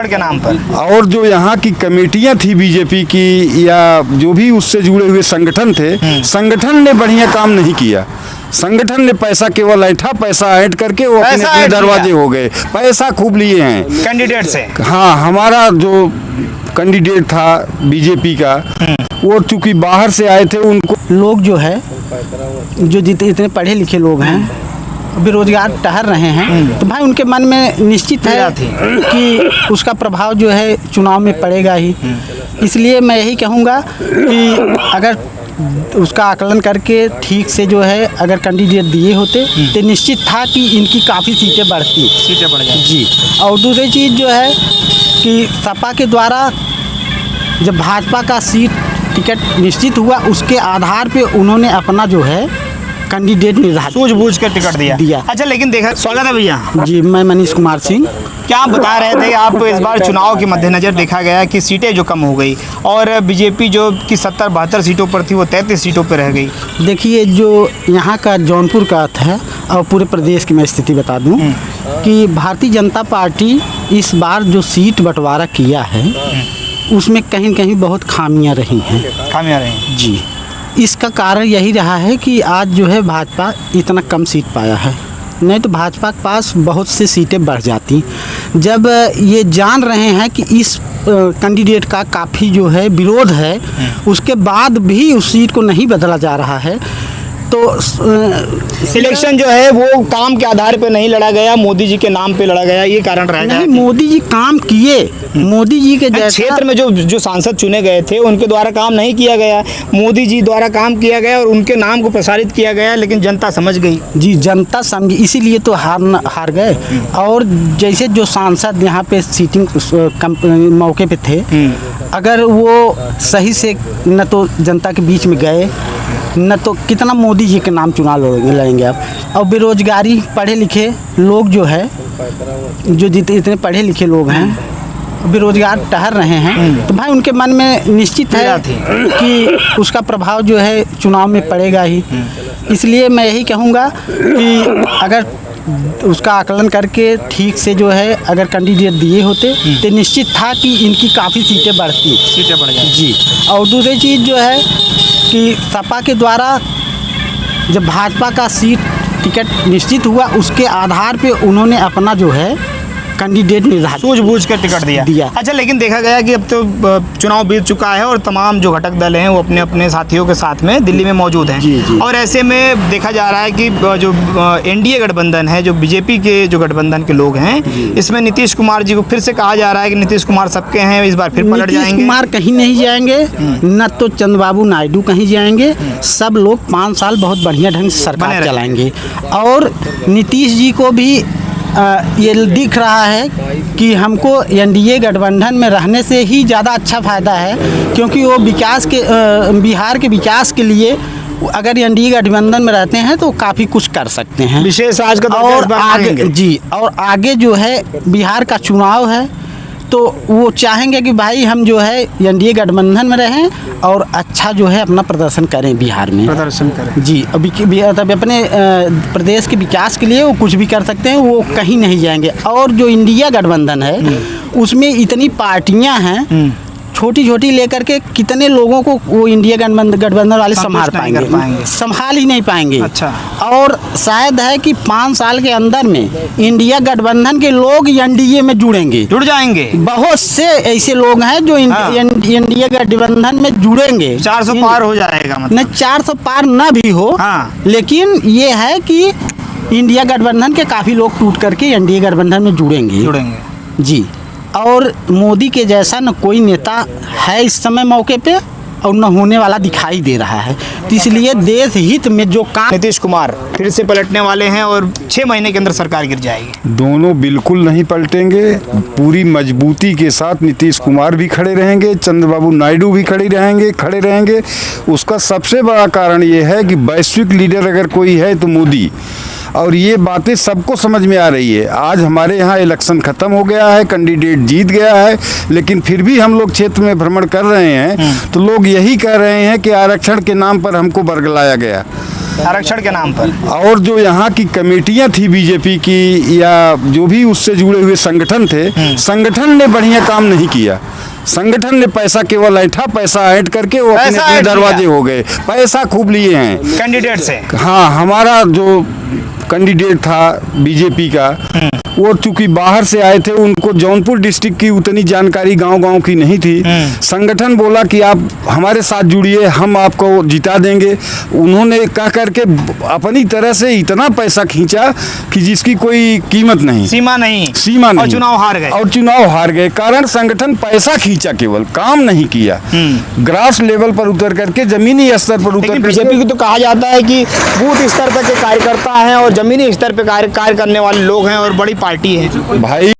के नाम पर। और जो यहाँ की कमेटियाँ थी बीजेपी की या जो भी उससे जुड़े हुए संगठन थे, संगठन ने बढ़िया काम नहीं किया। संगठन ने पैसा केवल ऐठा, पैसा ऐंठ करके वो अपने अपने दरवाजे हो गए, पैसा खूब लिए हैं कैंडिडेट से। हाँ, हमारा जो कैंडिडेट था बीजेपी का, वो चूंकि बाहर से आए थे, उनको लोग जो है जो इतने पढ़े लिखे लोग हैं बेरोजगार टहल रहे हैं, तो भाई उनके मन में निश्चित है कि उसका प्रभाव जो है चुनाव में पड़ेगा ही। इसलिए मैं यही कहूँगा कि अगर उसका आकलन करके ठीक से जो है अगर कैंडिडेट दिए होते तो निश्चित था कि इनकी काफ़ी सीटें बढ़ जाती जी। और दूसरी चीज़ जो है कि सपा के द्वारा जब भाजपा का सीट टिकट निश्चित हुआ, उसके आधार पे उन्होंने अपना जो है कैंडिडेट निर्धारित सूझबूझ कर टिकट दिया। अच्छा, लेकिन देखा, स्वागत है भैया जी। मैं मनीष कुमार सिंह। क्या आप बता रहे थे कि आप इस बार चुनाव के मद्देनज़र देखा गया कि सीटें जो कम हो गई और बीजेपी जो कि 70-72 सीटों पर थी वो 33 सीटों पर रह गई। देखिए, जो यहाँ का जौनपुर का है और पूरे प्रदेश की मैं स्थिति बता दूं कि भारतीय जनता पार्टी इस बार जो सीट बंटवारा किया है उसमें कहीं न कहीं बहुत खामियां रही हैं जी। इसका कारण यही रहा है कि आज जो है भाजपा इतना कम सीट पाया है, नहीं तो भाजपा के पास बहुत सी सीटें बढ़ जाती। जब ये जान रहे हैं कि इस कैंडिडेट का काफ़ी जो है विरोध है, उसके बाद भी उस सीट को नहीं बदला जा रहा है, तो सिलेक्शन जो है वो काम के आधार पे नहीं लड़ा गया, मोदी जी के नाम पे लड़ा गया, ये कारण रह गया। नहीं, मोदी जी काम किए, मोदी जी के क्षेत्र में जो सांसद चुने गए थे उनके द्वारा काम नहीं किया गया, मोदी जी द्वारा काम किया गया और उनके नाम को प्रसारित किया गया, लेकिन जनता समझ गई जी। जनता समझी, इसीलिए तो हार गए। और जैसे जो सांसद यहाँ पे सीटिंग मौके पे थे, अगर वो सही से न तो जनता के बीच में गए न तो कितना मोदी जी के नाम चुनाव लड़ेंगे आप। और बेरोजगारी, पढ़े लिखे लोग जो है जो इतने पढ़े लिखे लोग हैं बेरोजगार टहल रहे हैं, तो भाई उनके मन में निश्चित है कि उसका प्रभाव जो है चुनाव में पड़ेगा ही। इसलिए मैं यही कहूँगा कि अगर उसका आकलन करके ठीक से जो है अगर कैंडिडेट दिए होते तो निश्चित था कि इनकी काफ़ी सीटें बढ़ जाती जी। और दूसरी चीज़ जो है कि सपा के द्वारा जब भाजपा का सीट टिकट निश्चित हुआ, उसके आधार पे उन्होंने अपना जो है कैंडिडेट निर्धारित सूझबूझ कर टिकट दिया। अच्छा, लेकिन देखा गया कि अब तो चुनाव बीत चुका है और तमाम जो घटक दल हैं वो अपने अपने साथियों के साथ में दिल्ली में मौजूद हैं और ऐसे में देखा जा रहा है कि जो एनडीए गठबंधन है, जो बीजेपी के जो गठबंधन के लोग हैं, इसमें नीतीश कुमार जी को फिर से कहा जा रहा है कि नीतीश कुमार सबके हैं, इस बार फिर पलट जाएंगे। नीतीश कुमार कहीं नहीं जाएंगे, न तो चंद्रबाबू नायडू कहीं जाएंगे। सब लोग 5 साल बहुत बढ़िया ढंग से सरकार चलाएंगे। और नीतीश जी को भी ये दिख रहा है कि हमको एनडीए गठबंधन में रहने से ही ज़्यादा अच्छा फ़ायदा है, क्योंकि वो विकास के बिहार के विकास के लिए अगर एनडीए गठबंधन में रहते हैं तो काफ़ी कुछ कर सकते हैं। विशेष आज का और आगे जी, और आगे जो है बिहार का चुनाव है, तो वो चाहेंगे कि भाई हम जो है एनडीए गठबंधन में रहें और अच्छा जो है अपना प्रदर्शन करें बिहार में, प्रदर्शन करें जी। तब अपने प्रदेश के विकास के लिए वो कुछ भी कर सकते हैं, वो कहीं नहीं जाएंगे। और जो इंडिया गठबंधन है उसमें इतनी पार्टियां हैं, छोटी छोटी लेकर के कितने लोगों को वो इंडिया गठबंधन वाले संभाल ही नहीं पाएंगे। अच्छा। और शायद है कि 5 साल के अंदर में इंडिया गठबंधन के लोग एनडीए में जुड़ जाएंगे। बहुत से ऐसे लोग हैं जो इंडिया गठबंधन में जुड़ेंगे। 400 पार हो जाएगा, मतलब नहीं 400 पार न भी हो, लेकिन ये है कि इंडिया गठबंधन के काफ़ी लोग टूट करके एनडीए गठबंधन में जुड़ेंगे जी। और मोदी के जैसा न कोई नेता है इस समय मौके पे और न होने वाला दिखाई दे रहा है, तो इसलिए देश हित में जो काम। नीतीश कुमार फिर से पलटने वाले हैं और 6 महीने के अंदर सरकार गिर जाएगी। दोनों बिल्कुल नहीं पलटेंगे, पूरी मजबूती के साथ नीतीश कुमार भी खड़े रहेंगे, चंद्रबाबू नायडू भी खड़े रहेंगे। उसका सबसे बड़ा कारण ये है कि वैश्विक लीडर अगर कोई है तो मोदी, और ये बातें सबको समझ में आ रही है। आज हमारे यहाँ इलेक्शन ख़त्म हो गया है, कैंडिडेट जीत गया है, लेकिन फिर भी हम लोग क्षेत्र में भ्रमण कर रहे हैं तो लोग यही कह रहे हैं कि आरक्षण के नाम पर हमको बरगलाया गया। आरक्षण के नाम पर। और जो यहाँ की कमेटियां थी बीजेपी की या जो भी उससे जुड़े हुए संगठन थे, संगठन ने बढ़िया काम नहीं किया। संगठन ने पैसा केवल ऐंठा, पैसा ऐंठ करके वो अपने अपने दरवाजे हो गए, पैसा खूब लिए हैं कैंडिडेट से। हाँ, हमारा जो कैंडिडेट था बीजेपी का, वो चूंकि बाहर से आए थे, उनको जौनपुर डिस्ट्रिक्ट की उतनी जानकारी गांव-गांव की नहीं थी। संगठन बोला कि आप हमारे साथ जुड़िए, हम आपको जिता देंगे। उन्होंने कह करके अपनी तरह से इतना पैसा खींचा कि जिसकी कोई कीमत नहीं, सीमा नहीं। और चुनाव हार गए। कारण संगठन पैसा खींचा, केवल काम नहीं किया। ग्रास लेवल पर उतर करके, जमीनी स्तर पर उतर करके। बीजेपी को तो कहा जाता है कि बूथ स्तर तक के कार्यकर्ता हैं और जमीनी स्तर पर कार्य करने वाले लोग हैं और बड़ी पार्टी है। भाई